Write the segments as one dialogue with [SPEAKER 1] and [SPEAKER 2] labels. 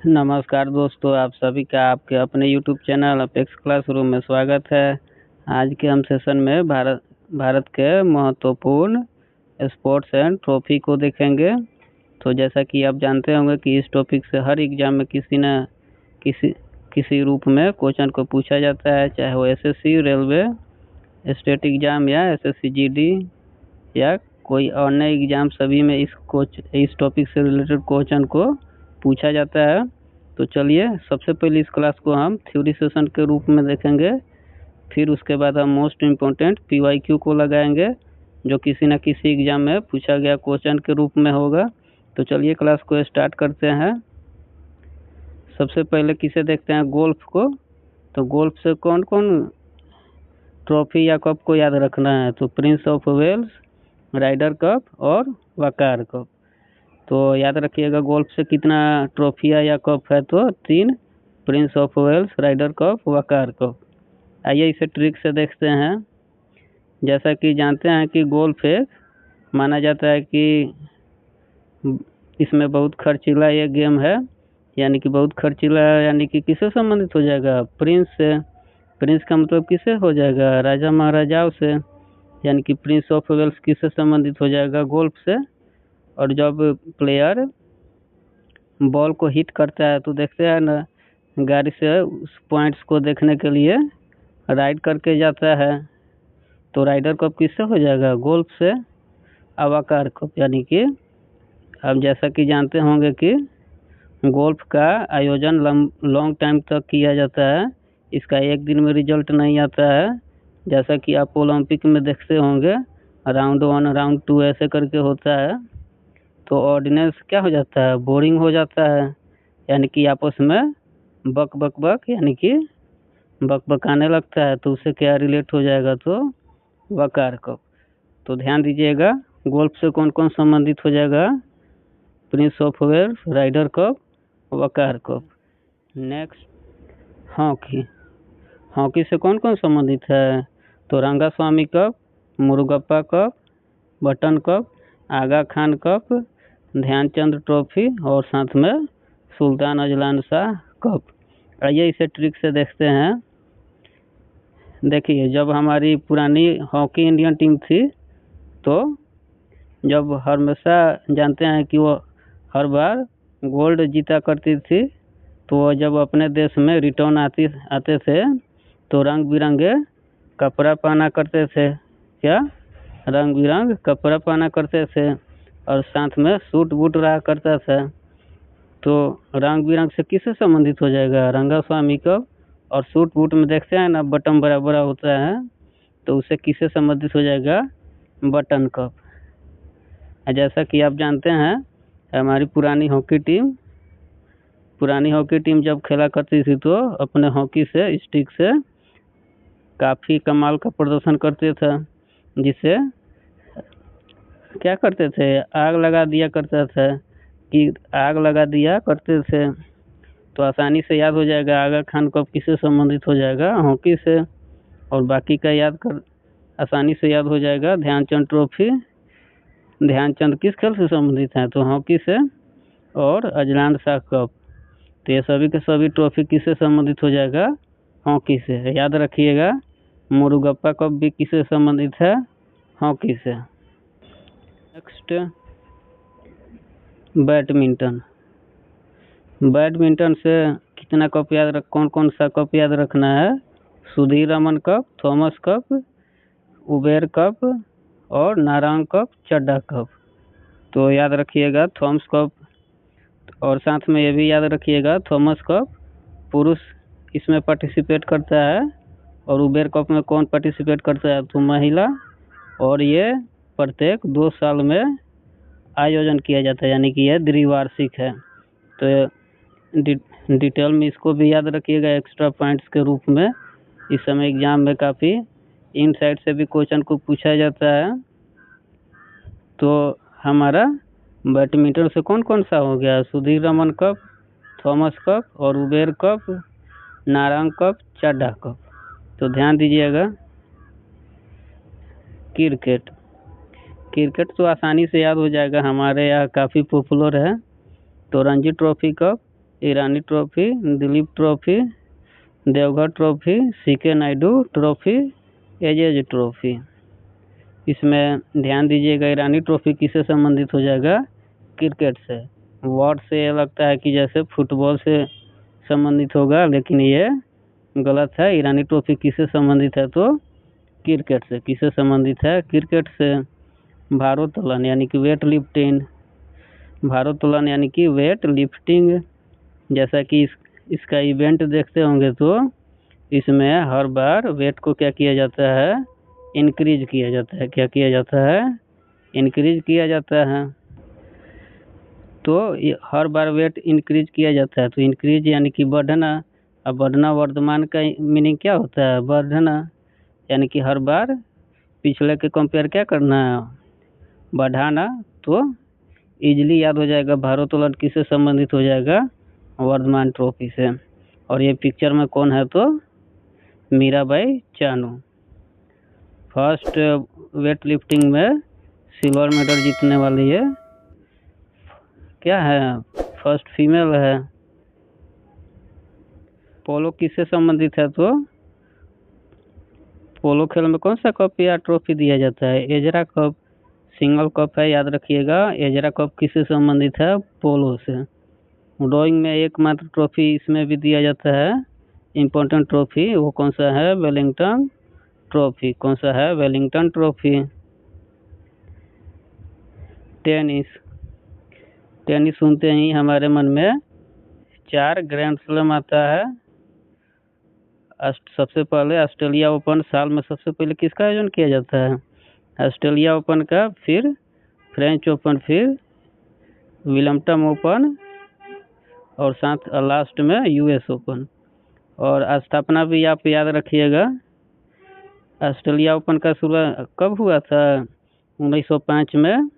[SPEAKER 1] नमस्कार दोस्तों, आप सभी का आपके अपने यूट्यूब चैनल अपेक्स क्लासरूम में स्वागत है। आज के हम सेशन में भारत के महत्वपूर्ण स्पोर्ट्स एंड ट्रॉफी को देखेंगे। तो जैसा कि आप जानते होंगे कि इस टॉपिक से हर एग्जाम में किसी न किसी रूप में क्वेश्चन को पूछा जाता है, चाहे वो एसएससी, रेलवे, स्टेट एग्जाम या एसएससी जीडी या कोई अन्य एग्जाम, सभी में इस टॉपिक से रिलेटेड क्वेश्चन को पूछा जाता है। तो चलिए, सबसे पहले इस क्लास को हम थ्योरी सेशन के रूप में देखेंगे, फिर उसके बाद हम मोस्ट इम्पोर्टेंट पीवाईक्यू को लगाएंगे, जो किसी न किसी एग्जाम में पूछा गया क्वेश्चन के रूप में होगा। तो चलिए क्लास को स्टार्ट करते हैं। सबसे पहले किसे देखते हैं, गोल्फ को। तो गोल्फ से कौन कौन ट्रॉफी या कप को याद रखना है, तो Prince of Wales, Ryder Cup और वकार कप। तो याद रखिएगा, गोल्फ से कितना ट्रॉफिया या कप है, तो 3, Prince of Wales, Ryder cup, Waqar Cup. आइए इसे ट्रिक से देखते हैं। जैसा कि जानते हैं कि गोल्फ एक माना जाता है कि इसमें बहुत खर्चीला ये गेम है, यानी कि बहुत खर्चीला, यानी कि किससे संबंधित हो जाएगा, प्रिंस से। प्रिंस का मतलब किससे हो जाएगा, राजा महाराजाओं से, यानी कि प्रिंस ऑफ वेल्स किससे संबंधित हो जाएगा, गोल्फ से। और जब प्लेयर बॉल को हिट करता है तो देखते हैं ना, गाड़ी से उस पॉइंट्स को देखने के लिए राइड करके जाता है। तो राइडर कप किससे हो जाएगा, गोल्फ से। अवाकार कप, यानी कि अब जैसा कि जानते होंगे कि गोल्फ का आयोजन लॉन्ग टाइम तक किया जाता है, इसका एक दिन में रिजल्ट नहीं आता है। जैसा कि आप ओलंपिक में देखते होंगे, राउंड 1, राउंड 2 ऐसे करके होता है। तो ऑर्डिनेंस क्या हो जाता है, बोरिंग हो जाता है, यानी कि आपस में बक बक बक, यानी कि बक बकाने लगता है। तो उससे क्या रिलेट हो जाएगा, तो वकार कप। तो ध्यान दीजिएगा, गोल्फ से कौन कौन संबंधित हो जाएगा, Prince of Wales, Ryder cup, Waqar cup. Next, hockey. Hockey से कौन कौन संबंधित है, तो Rangaswamy cup, Murugappa cup, Beighton cup, Aga Khan cup, Dhyanchand trophy और साथ में सुल्तान अजलान शाह कप। आइए इसे ट्रिक से देखते हैं। देखिए, जब हमारी पुरानी हॉकी इंडियन टीम थी, तो जब हमेशा जानते हैं कि वो हर बार गोल्ड जीता करती थी, तो वो जब अपने देश में रिटर्न आते थे तो रंग बिरंगे कपड़ा पहना करते थे। क्या, रंग बिरंग कपड़ा पहना करते थे, और साथ में सूट बूट रहा करता था। तो रंग बिरंग से किससे संबंधित हो जाएगा, रंगास्वामी कप। और सूट बूट में देखते हैं ना, बटन बड़ा बड़ा होता है, तो उससे किससे संबंधित हो जाएगा, बटन कप। जैसा कि आप जानते हैं, हमारी पुरानी हॉकी टीम जब खेला करती थी, तो अपने हॉकी से, स्टिक से काफ़ी कमाल का प्रदर्शन करते थे, जिसे क्या करते थे, आग लगा दिया करता था, कि आग लगा दिया करते थे। तो आसानी से याद हो जाएगा, आगा खान कप किससे संबंधित हो जाएगा, हॉकी से। और बाकी का आसानी से याद हो जाएगा, ध्यानचंद ट्रॉफी। ध्यानचंद किस खेल से संबंधित है, तो हॉकी से। और अजलान शाह कप, तो ये सभी के सभी ट्रॉफी किससे संबंधित हो जाएगा, हॉकी से। याद रखिएगा, मुरुगप्पा कप भी किससे संबंधित है, हॉकी से। Next, badminton. बैडमिंटन से कितना कप कौन कौन सा कप याद रखना है, Sudhir Raman cup, Thomas cup, Uber cup और नारायण कप, चड्डा कप। तो याद रखिएगा थॉमस कप, और साथ में ये भी याद रखिएगा, थॉमस कप पुरुष इसमें पार्टिसिपेट करता है, और उबेर कप में कौन पार्टिसिपेट करता है, तो महिला। और ये प्रत्येक 2 साल में आयोजन किया जाता है, यानी कि यह द्विवार्षिक है। तो डिटेल में इसको भी याद रखिएगा एक्स्ट्रा पॉइंट्स के रूप में। इस समय एग्जाम में काफ़ी इन साइड से भी क्वेश्चन को पूछा जाता है। तो हमारा बैडमिंटन से कौन कौन सा हो गया, Sudhir Raman cup, Thomas cup और उबेर कप, नारंग कप, चड्डा कप। तो ध्यान दीजिएगा। क्रिकेट तो आसानी से याद हो जाएगा, हमारे यहाँ काफ़ी पॉपुलर है। तो Ranji trophy cup, Irani trophy, Duleep trophy, Deodhar trophy, CK Naidu trophy, एजेज ट्रॉफी। इसमें ध्यान दीजिएगा, ईरानी ट्रॉफी किससे संबंधित हो जाएगा? क्रिकेट से। वर्ड से ये लगता है कि जैसे फुटबॉल से संबंधित होगा, लेकिन ये गलत है। ईरानी ट्रॉफी किससे संबंधित है? तो क्रिकेट से। किससे संबंधित है? क्रिकेट से। भारोत्तोलन यानी कि वेट लिफ्टिंग, भारोत्तोलन यानी कि वेट लिफ्टिंग। जैसा कि इसका इवेंट देखते होंगे तो इसमें हर बार वेट को क्या किया जाता है? इंक्रीज किया जाता है। क्या किया जाता है? इंक्रीज किया जाता है। तो हर बार वेट इंक्रीज किया जाता है। तो इंक्रीज यानी कि बढ़ना। अब बढ़ना वर्तमान का मीनिंग क्या होता है? बढ़ना। यानी कि हर बार पिछले के कंपेयर क्या करना है? बढ़ाना। तो इजीली याद हो जाएगा, भारोत्तोलन किससे संबंधित हो जाएगा? वर्धमान ट्रॉफी से। और ये पिक्चर में कौन है? तो Mirabai Chanu. First weight lifting में सिल्वर मेडल जीतने वाली है। क्या है? फर्स्ट फीमेल है। पोलो किससे संबंधित है? तो पोलो खेल में कौन सा कप या ट्रॉफी दिया जाता है? Ezra cup. सिंगल कप है, याद रखिएगा। एजरा कप किससे संबंधित है? पोलो से। रोइंग में एकमात्र ट्रॉफी इसमें भी दिया जाता है, इम्पोर्टेंट ट्रॉफी। वो कौन सा है? Wellington trophy. कौन सा है? Wellington trophy. टेनिस। टेनिस सुनते ही हमारे मन में 4 ग्रैंड स्लैम आता है। सबसे पहले ऑस्ट्रेलिया ओपन। साल में सबसे पहले किसका आयोजन किया जाता है? ऑस्ट्रेलिया ओपन का। फिर फ्रेंच ओपन, फिर विलियम्टन ओपन, और साथ लास्ट में यूएस ओपन। और स्थापना भी आप याद रखिएगा। ऑस्ट्रेलिया ओपन का शुरू कब हुआ था? 1905 में।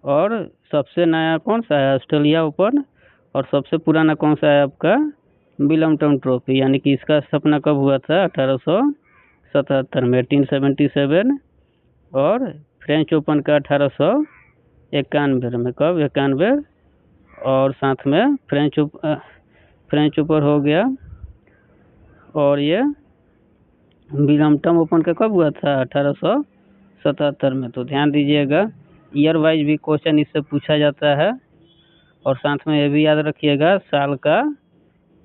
[SPEAKER 1] और सबसे नया कौन सा है? Australia open. और सबसे पुराना कौन सा है आपका? विलियम्टन ट्रॉफी। यानी कि इसका स्थापना कब हुआ था? 1877 में, 1877। और फ्रेंच ओपन का 1891 में। कब? 91। और साथ में फ्रेंच ओपन हो गया। और ये विलियम्टन ओपन का कब हुआ था? 1877 में। तो ध्यान दीजिएगा, ईयर वाइज भी क्वेश्चन इससे पूछा जाता है। और साथ में ये भी याद रखिएगा, साल का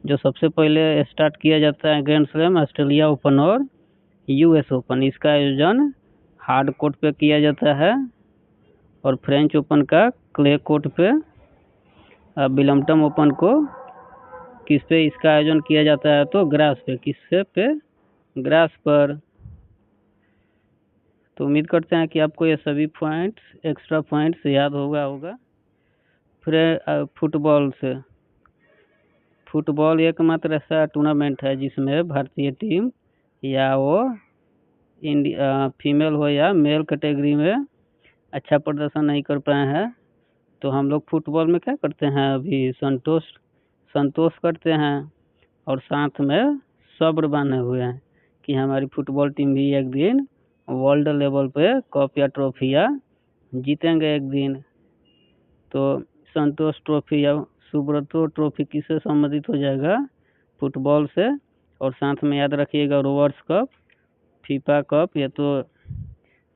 [SPEAKER 1] जो सबसे पहले स्टार्ट किया जाता है ग्रैंड स्लैम, ऑस्ट्रेलिया ओपन और यूएस ओपन। इसका आयोजन हार्ड कोर्ट पे किया जाता है, और फ्रेंच ओपन का क्ले कोर्ट पे। विलियम्टन ओपन को किस पे इसका आयोजन किया जाता है? तो ग्रास पे। किससे पे? ग्रास पर। तो उम्मीद करते हैं कि आपको ये सभी पॉइंट्स, एक्स्ट्रा पॉइंट्स याद होगा। फिर फुटबॉल से। फुटबॉल एकमात्र ऐसा टूर्नामेंट है जिसमें भारतीय टीम, या वो फीमेल हो या मेल कैटेगरी में अच्छा प्रदर्शन नहीं कर पाए हैं, तो हम लोग फुटबॉल में क्या करते हैं? अभी संतोष करते हैं। और साथ में सब्र बांधे हुए हैं कि हमारी फुटबॉल टीम भी एक दिन वर्ल्ड लेवल पे कप या ट्रॉफियाँ जीतेंगे एक दिन। तो संतोष ट्रॉफी या सुब्रतो ट्रॉफी किससे संबंधित हो जाएगा? फुटबॉल से। और साथ में याद रखिएगा, रोवर्स कप, फीफा कप, ये तो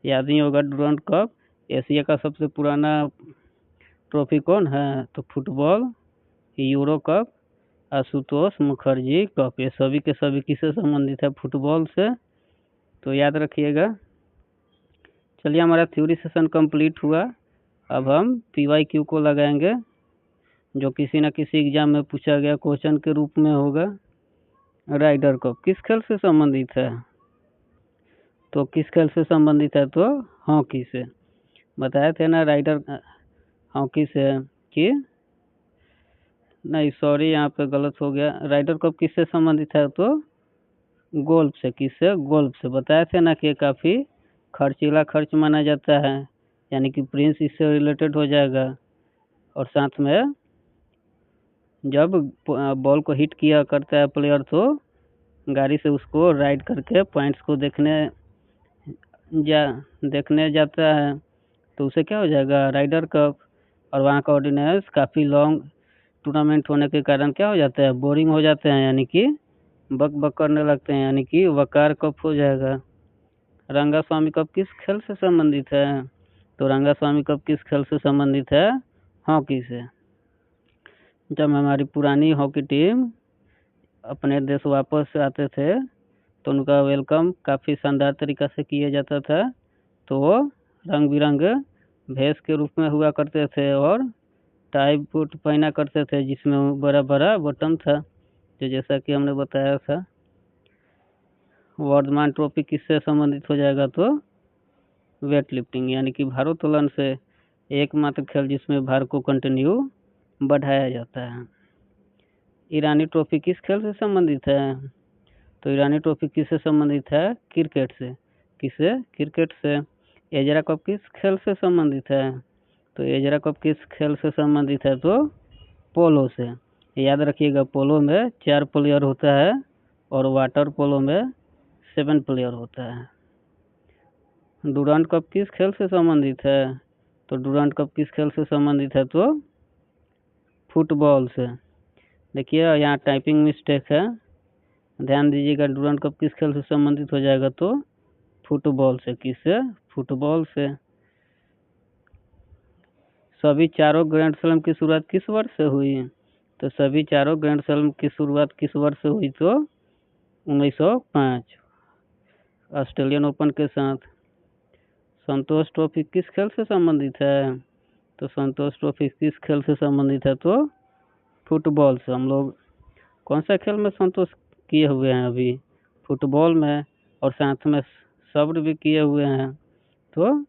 [SPEAKER 1] याद ही होगा, डुरंड कप। एशिया का सबसे पुराना ट्रॉफी कौन है? तो football. Euro cup, Ashutosh Mukherjee cup. ये सभी के सभी किससे संबंधित है? फुटबॉल से। तो याद रखिएगा। चलिए, हमारा थ्योरी सेशन कंप्लीट हुआ। अब हम PYQ को लगाएंगे, जो किसी न किसी एग्जाम में पूछा गया क्वेश्चन के रूप में होगा। राइडर कप किस खेल से संबंधित है? तो किस खेल से संबंधित है? तो हॉकी से। बताए थे ना, राइडर हॉकी से। कि नहीं, सॉरी, यहाँ पे गलत हो गया। राइडर कप किससे संबंधित है? तो गोल्फ से। किससे? गोल्फ से। बताए थे ना कि काफ़ी खर्चीला खर्च माना जाता है, यानी कि प्रिंस इससे रिलेटेड हो जाएगा। और साथ में जब बॉल को हिट किया करता है प्लेयर, तो गाड़ी से उसको राइड करके पॉइंट्स को देखने जाता है, तो उसे क्या हो जाएगा? Ryder Cup. और वहाँ का ऑर्डिनेंस काफ़ी लॉन्ग टूर्नामेंट होने के कारण क्या हो जाता है, बोरिंग हो जाते हैं, यानी कि बक बक करने लगते हैं, यानी कि वकार कब हो जाएगा। रंगास्वामी कप किस खेल से संबंधित है, तो रंगास्वामी कप किस खेल से संबंधित है, हॉकी से। जब हमारी पुरानी हॉकी टीम अपने देश वापस आते थे तो उनका वेलकम काफ़ी शानदार तरीक़ा से किया जाता था। तो वो रंग बिरंगे भेष के रूप में हुआ करते थे और टाई बूट पहना करते थे जिसमें बड़ा बड़ा बटन था, तो जैसा कि हमने बताया था। वर्धमान ट्रॉफी किससे संबंधित हो जाएगा, तो वेट लिफ्टिंग यानी कि भारोत्तोलन से एकमात्र खेल जिसमें भार को कंटिन्यू बढ़ाया जाता है। ईरानी ट्रॉफी किस खेल से संबंधित है, तो ईरानी ट्रॉफी किससे संबंधित है, क्रिकेट से। किससे, क्रिकेट से। एजरा कप किस खेल से संबंधित है, तो एजरा कप किस खेल से संबंधित है, तो पोलो से। याद रखिएगा, पोलो में 4 प्लेयर होता है और वाटर पोलो में 7 प्लेयर होता है। डुरांड कप किस खेल से संबंधित है, तो डुरांड कप किस खेल से संबंधित है, तो फुटबॉल से। देखिए यहाँ टाइपिंग मिस्टेक है, ध्यान दीजिएगा। डुरांड कप किस खेल से संबंधित हो जाएगा, तो फुटबॉल से। किससे, फुटबॉल से। सभी चारों ग्रैंड स्लैम की शुरुआत किस वर्ष से हुई, तो सभी चारों ग्रैंड स्लैम की शुरुआत किस वर्ष से हुई, तो 1905 ऑस्ट्रेलियन ओपन के साथ। संतोष ट्रॉफी किस खेल से संबंधित है, तो संतोष ट्रॉफी किस खेल से संबंधित है, तो फुटबॉल से। हम लोग कौन सा खेल में संतोष किए हुए हैं अभी, फुटबॉल में, और साथ में शब्द भी किए हुए हैं। तो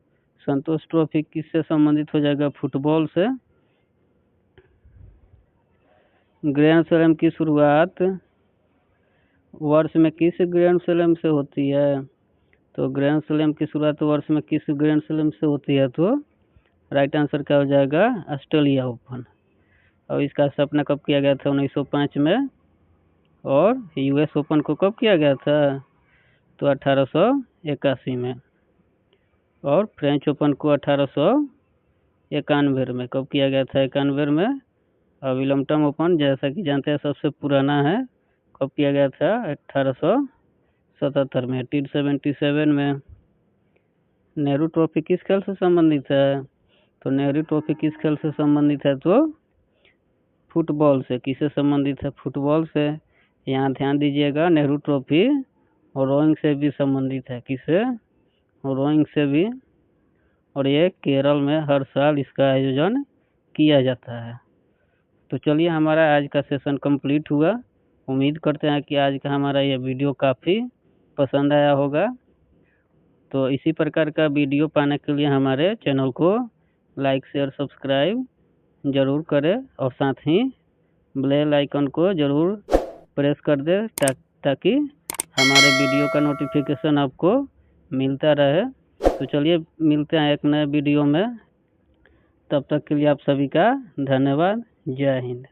[SPEAKER 1] संतोष ट्रॉफी किससे संबंधित हो जाएगा, फुटबॉल से। ग्रैंड स्लैम की शुरुआत वर्ष में किस ग्रैंड स्लैम से होती है, तो ग्रैंड स्लैम की शुरुआत वर्ष में किस ग्रैंड स्लैम से होती है, तो राइट आंसर क्या हो जाएगा, ऑस्ट्रेलिया ओपन। और इसका स्थापना कब किया गया था, 1905 में। और यूएस ओपन को कब किया गया था, तो 1881 में। और फ्रेंच ओपन को 1891 में कब किया गया था, 91 में। और विलियम्टन ओपन जैसा कि जानते हैं सबसे पुराना है, कब किया गया था, 1877 में, 1877 में। नेहरू ट्रॉफी किस खेल से संबंधित है, तो नेहरू ट्रॉफी किस खेल से संबंधित है, तो फुटबॉल से। किससे संबंधित है, फुटबॉल से। यहाँ ध्यान दीजिएगा, नेहरू ट्रॉफी रोइंग से भी संबंधित है। किससे, रोइंग से भी। और ये केरल में हर साल इसका आयोजन किया जाता है। तो चलिए, हमारा आज का सेशन कंप्लीट हुआ। उम्मीद करते हैं कि आज का हमारा ये वीडियो काफ़ी पसंद आया होगा। तो इसी प्रकार का वीडियो पाने के लिए हमारे चैनल को लाइक शेयर सब्सक्राइब ज़रूर करें और साथ ही बेल आइकन को ज़रूर प्रेस कर दें ताकि हमारे वीडियो का नोटिफिकेशन आपको मिलता रहे। तो चलिए, मिलते हैं एक नए वीडियो में। तब तक के लिए आप सभी का धन्यवाद। जय हिंद।